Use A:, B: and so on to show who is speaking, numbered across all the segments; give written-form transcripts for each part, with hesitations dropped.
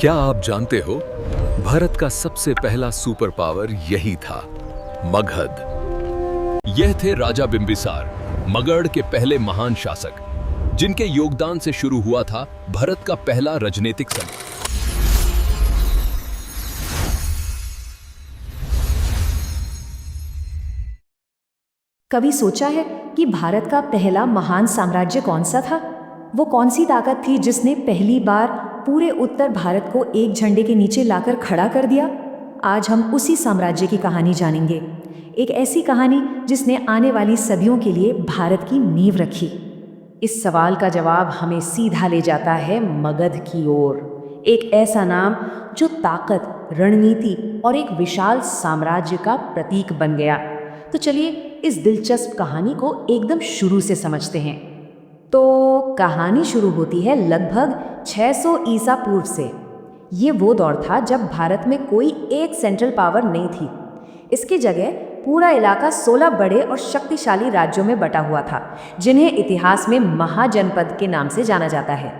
A: क्या आप जानते हो, भारत का सबसे पहला सुपर पावर यही था, मगध। यह थे राजा बिंबिसार, मगध के पहले महान शासक, जिनके योगदान से शुरू हुआ था भारत का पहला राजनीतिक संघ।
B: कभी सोचा है कि भारत का पहला महान साम्राज्य कौन सा था? वो कौन सी ताकत थी जिसने पहली बार पूरे उत्तर भारत को एक झंडे के नीचे लाकर खड़ा कर दिया? आज हम उसी साम्राज्य की कहानी जानेंगे। एक ऐसी कहानी जिसने आने वाली सदियों के लिए भारत की नींव रखी। इस सवाल का जवाब हमें सीधा ले जाता है मगध की ओर। एक ऐसा नाम जो ताकत, रणनीति और एक विशाल साम्राज्य का प्रतीक बन गया। तो चलिए इस दिलचस्प कहानी को एकदम शुरू से समझते हैं। तो कहानी शुरू होती है लगभग 600 ईसा पूर्व से। ये वो दौर था जब भारत में कोई एक सेंट्रल पावर नहीं थी। इसकी जगह पूरा इलाका 16 बड़े और शक्तिशाली राज्यों में बटा हुआ था, जिन्हें इतिहास में महाजनपद के नाम से जाना जाता है।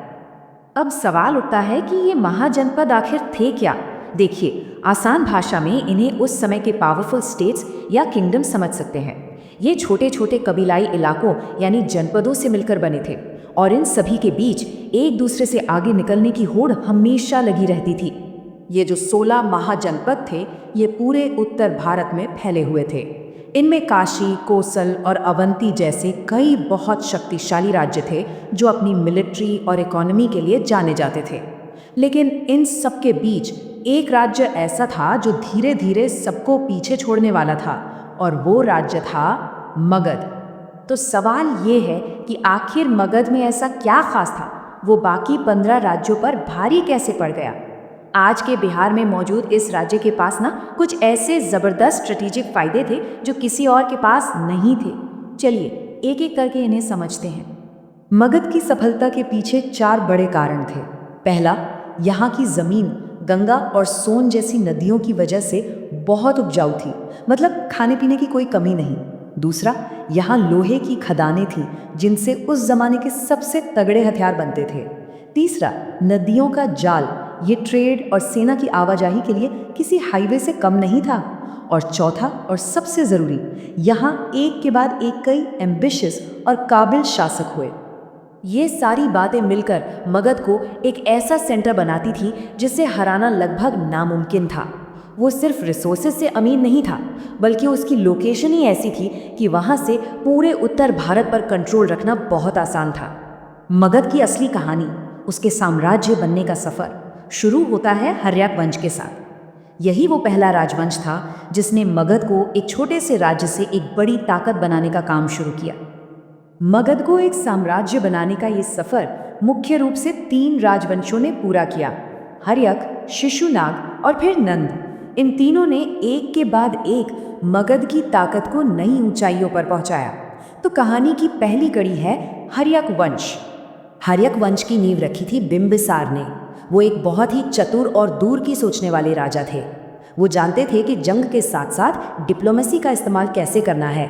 B: अब सवाल उठता है कि ये महाजनपद आखिर थे क्या? देखिए, आसान भाषा में इन्हें उस समय के पावरफुल स्टेट्स या किंगडम समझ सकते हैं। ये छोटे छोटे कबीलाई इलाकों यानी जनपदों से मिलकर बने थे, और इन सभी के बीच एक दूसरे से आगे निकलने की होड़ हमेशा लगी रहती थी। ये जो 16 महाजनपद थे, ये पूरे उत्तर भारत में फैले हुए थे। इनमें काशी, कोसल और अवंती जैसे कई बहुत शक्तिशाली राज्य थे, जो अपनी मिलिट्री और इकोनॉमी के लिए जाने जाते थे। लेकिन इन सब के बीच एक राज्य ऐसा था जो धीरे धीरे सबको पीछे छोड़ने वाला था, और वो राज्य था मगध। तो सवाल ये है कि आखिर मगध में ऐसा क्या खास था? वो बाकी 15 राज्यों पर भारी कैसे पड़ गया? आज के बिहार में मौजूद इस राज्य के पास ना कुछ ऐसे जबरदस्त स्ट्रेटेजिक फायदे थे जो किसी और के पास नहीं थे। चलिए एक एक करके इन्हें समझते हैं। मगध की सफलता के पीछे 4 बड़े कारण थे। पहला, यहाँ की जमीन गंगा और सोन जैसी नदियों की वजह से बहुत उपजाऊ थी, मतलब खाने पीने की कोई कमी नहीं। दूसरा, यहाँ लोहे की खदानें थीं, जिनसे उस जमाने के सबसे तगड़े हथियार बनते थे। तीसरा, नदियों का जाल, ये ट्रेड और सेना की आवाजाही के लिए किसी हाईवे से कम नहीं था। और चौथा और सबसे ज़रूरी, यहाँ एक के बाद एक कई एम्बिशियस और काबिल शासक हुए। ये सारी बातें मिलकर मगध को एक ऐसा सेंटर बनाती थी जिसे हराना लगभग नामुमकिन था। वो सिर्फ रिसोर्सेज से अमीर नहीं था, बल्कि उसकी लोकेशन ही ऐसी थी कि वहाँ से पूरे उत्तर भारत पर कंट्रोल रखना बहुत आसान था। मगध की असली कहानी, उसके साम्राज्य बनने का सफ़र, शुरू होता है हर्यक वंश के साथ। यही वो पहला राजवंश था जिसने मगध को एक छोटे से राज्य से एक बड़ी ताकत बनाने का काम शुरू किया। मगध को एक साम्राज्य बनाने का ये सफ़र मुख्य रूप से 3 राजवंशों ने पूरा किया, हर्यक, शिशुनाग और फिर नंद। इन तीनों ने एक के बाद एक मगध की ताकत को नई ऊंचाइयों पर पहुंचाया। तो कहानी की पहली कड़ी है हर्यक वंश। हर्यक वंश की नींव रखी थी बिंबिसार ने। वो एक बहुत ही चतुर और दूर की सोचने वाले राजा थे। वो जानते थे कि जंग के साथ साथ डिप्लोमेसी का इस्तेमाल कैसे करना है।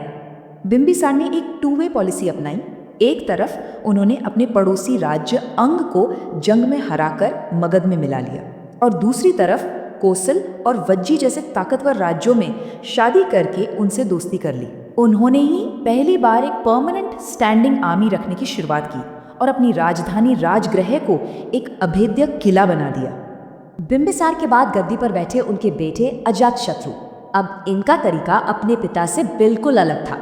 B: बिंबिसार ने एक 2 वे पॉलिसी अपनाई। एक तरफ उन्होंने अपने पड़ोसी राज्य अंग को जंग में हराकर मगध में मिला लिया, और दूसरी तरफ कोसल और वज्जी जैसे ताकतवर राज्यों में शादी करके उनसे दोस्ती कर ली। उन्होंने ही पहली बार एक परमानेंट स्टैंडिंग आर्मी रखने की शुरुआत की और अपनी राजधानी राजगृह को एक अभेद्य किला बना दिया। बिंबिसार के बाद गद्दी पर बैठे उनके बेटे अजातशत्रु। अब इनका तरीका अपने पिता से बिल्कुल अलग था।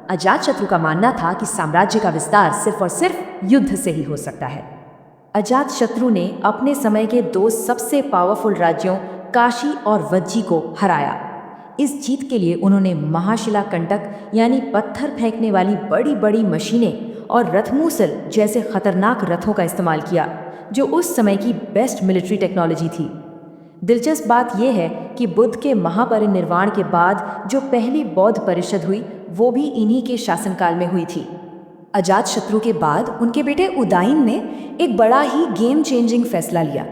B: अजातशत्रु का मानना था कि साम्राज्य का विस्तार सिर्फ और सिर्फ युद्ध से ही हो सकता है। अजातशत्रु ने अपने समय के 2 सबसे पावरफुल राज्यों काशी और वज्जी को हराया। इस जीत के लिए उन्होंने महाशिला कंटक यानी पत्थर फेंकने वाली बड़ी बड़ी मशीनें और रथमूसल जैसे खतरनाक रथों का इस्तेमाल किया, जो उस समय की बेस्ट मिलिट्री टेक्नोलॉजी थी। दिलचस्प बात यह है कि बुद्ध के महापरिनिर्वाण के बाद जो पहली बौद्ध परिषद हुई, वो भी इन्हीं के शासनकाल में हुई थी। अजातशत्रु के बाद उनके बेटे उदयन ने एक बड़ा ही गेम चेंजिंग फैसला लिया।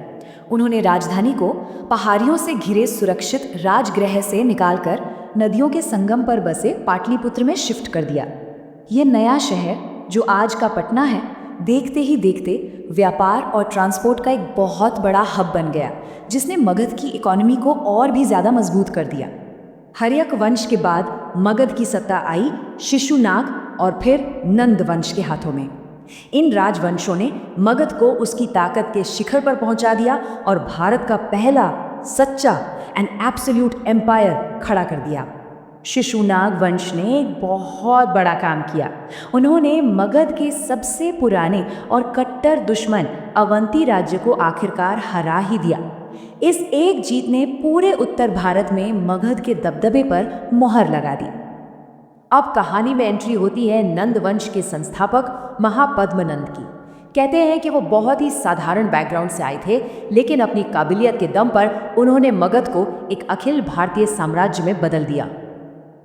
B: उन्होंने राजधानी को पहाड़ियों से घिरे सुरक्षित राजगृह से निकालकर नदियों के संगम पर बसे पाटलिपुत्र में शिफ्ट कर दिया। ये नया शहर, जो आज का पटना है, देखते ही देखते व्यापार और ट्रांसपोर्ट का एक बहुत बड़ा हब बन गया, जिसने मगध की इकोनॉमी को और भी ज़्यादा मजबूत कर दिया। हर्यक वंश के बाद मगध की सत्ता आई शिशुनाग और फिर नंद वंश के हाथों में। इन राजवंशों ने मगध को उसकी ताकत के शिखर पर पहुंचा दिया और भारत का पहला सच्चा एंड एब्सोल्यूट एम्पायर खड़ा कर दिया। शिशुनाग वंश ने एक बहुत बड़ा काम किया। उन्होंने मगध के सबसे पुराने और कट्टर दुश्मन अवंती राज्य को आखिरकार हरा ही दिया। इस एक जीत ने पूरे उत्तर भारत में मगध के दबदबे पर मोहर लगा दी। अब कहानी में एंट्री होती है नंद वंश के संस्थापक महापद्मनंद की। कहते हैं कि वो बहुत ही साधारण बैकग्राउंड से आए थे, लेकिन अपनी काबिलियत के दम पर उन्होंने मगध को एक अखिल भारतीय साम्राज्य में बदल दिया।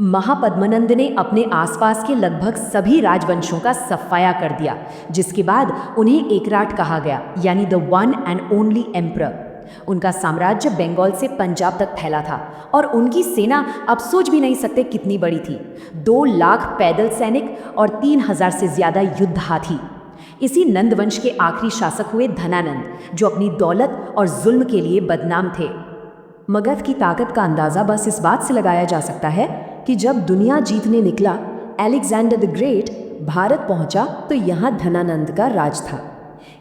B: महापद्मनंद ने अपने आसपास के लगभग सभी राजवंशों का सफाया कर दिया, जिसके बाद उन्हें एकराट कहा गया, यानी the one and only emperor. उनका साम्राज्य बंगाल से पंजाब तक फैला था और उनकी सेना आप सोच भी नहीं सकते कितनी बड़ी थी। 2 लाख पैदल सैनिक और 3000 से ज्यादा युद्ध हाथी। इसी नंद वंश के आखिरी शासक हुए धनानंद, जो अपनी दौलत और जुल्म के लिए बदनाम थे। मगध की ताकत का अंदाजा बस इस बात से लगाया जा सकता है कि जब दुनिया जीतने निकला अलेक्जेंडर द ग्रेट भारत पहुंचा तो यहाँ धनानंद का राज था।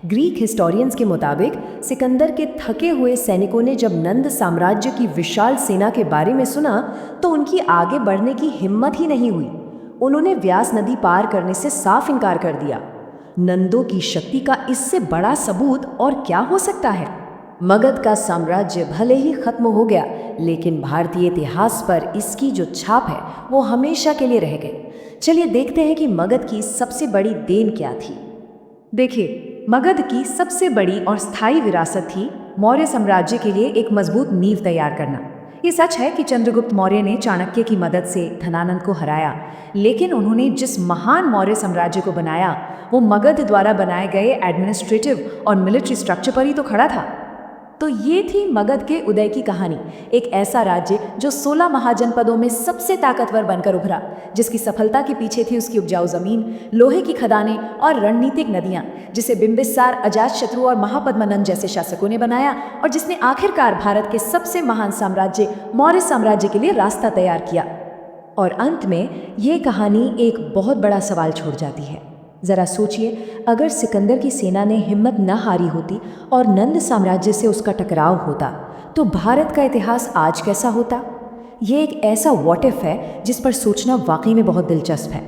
B: ग्रीक हिस्टोरियंस के मुताबिक सिकंदर के थके हुए सैनिकों ने जब नंद साम्राज्य की विशाल सेना के बारे में सुना तो उनकी आगे बढ़ने की हिम्मत ही नहीं हुई। उन्होंने व्यास नदी पार करने से साफ इनकार कर दिया। नंदों की शक्ति का इससे बड़ा सबूत और क्या हो सकता है। मगध का साम्राज्य भले ही खत्म हो गया, लेकिन भारतीय इतिहास पर इसकी जो छाप है वो हमेशा के लिए रह गई। चलिए देखते हैं कि मगध की सबसे बड़ी देन क्या थी। देखिए, मगध की सबसे बड़ी और स्थायी विरासत थी मौर्य साम्राज्य के लिए एक मजबूत नींव तैयार करना। ये सच है कि चंद्रगुप्त मौर्य ने चाणक्य की मदद से धनानंद को हराया, लेकिन उन्होंने जिस महान मौर्य साम्राज्य को बनाया वो मगध द्वारा बनाए गए एडमिनिस्ट्रेटिव और मिलिट्री स्ट्रक्चर पर ही तो खड़ा था। तो ये थी मगध के उदय की कहानी। एक ऐसा राज्य जो 16 महाजनपदों में सबसे ताकतवर बनकर उभरा, जिसकी सफलता के पीछे थी उसकी उपजाऊ जमीन, लोहे की खदानें और रणनीतिक नदियां, जिसे बिंबिसार, अजातशत्रु और महापद्मनंद जैसे शासकों ने बनाया और जिसने आखिरकार भारत के सबसे महान साम्राज्य मौर्य साम्राज्य के लिए रास्ता तैयार किया। और अंत में ये कहानी एक बहुत बड़ा सवाल छोड़ जाती है। जरा सोचिए, अगर सिकंदर की सेना ने हिम्मत न हारी होती और नंद साम्राज्य से उसका टकराव होता तो भारत का इतिहास आज कैसा होता। ये एक ऐसा व्हाट इफ है जिस पर सोचना वाकई में बहुत दिलचस्प है।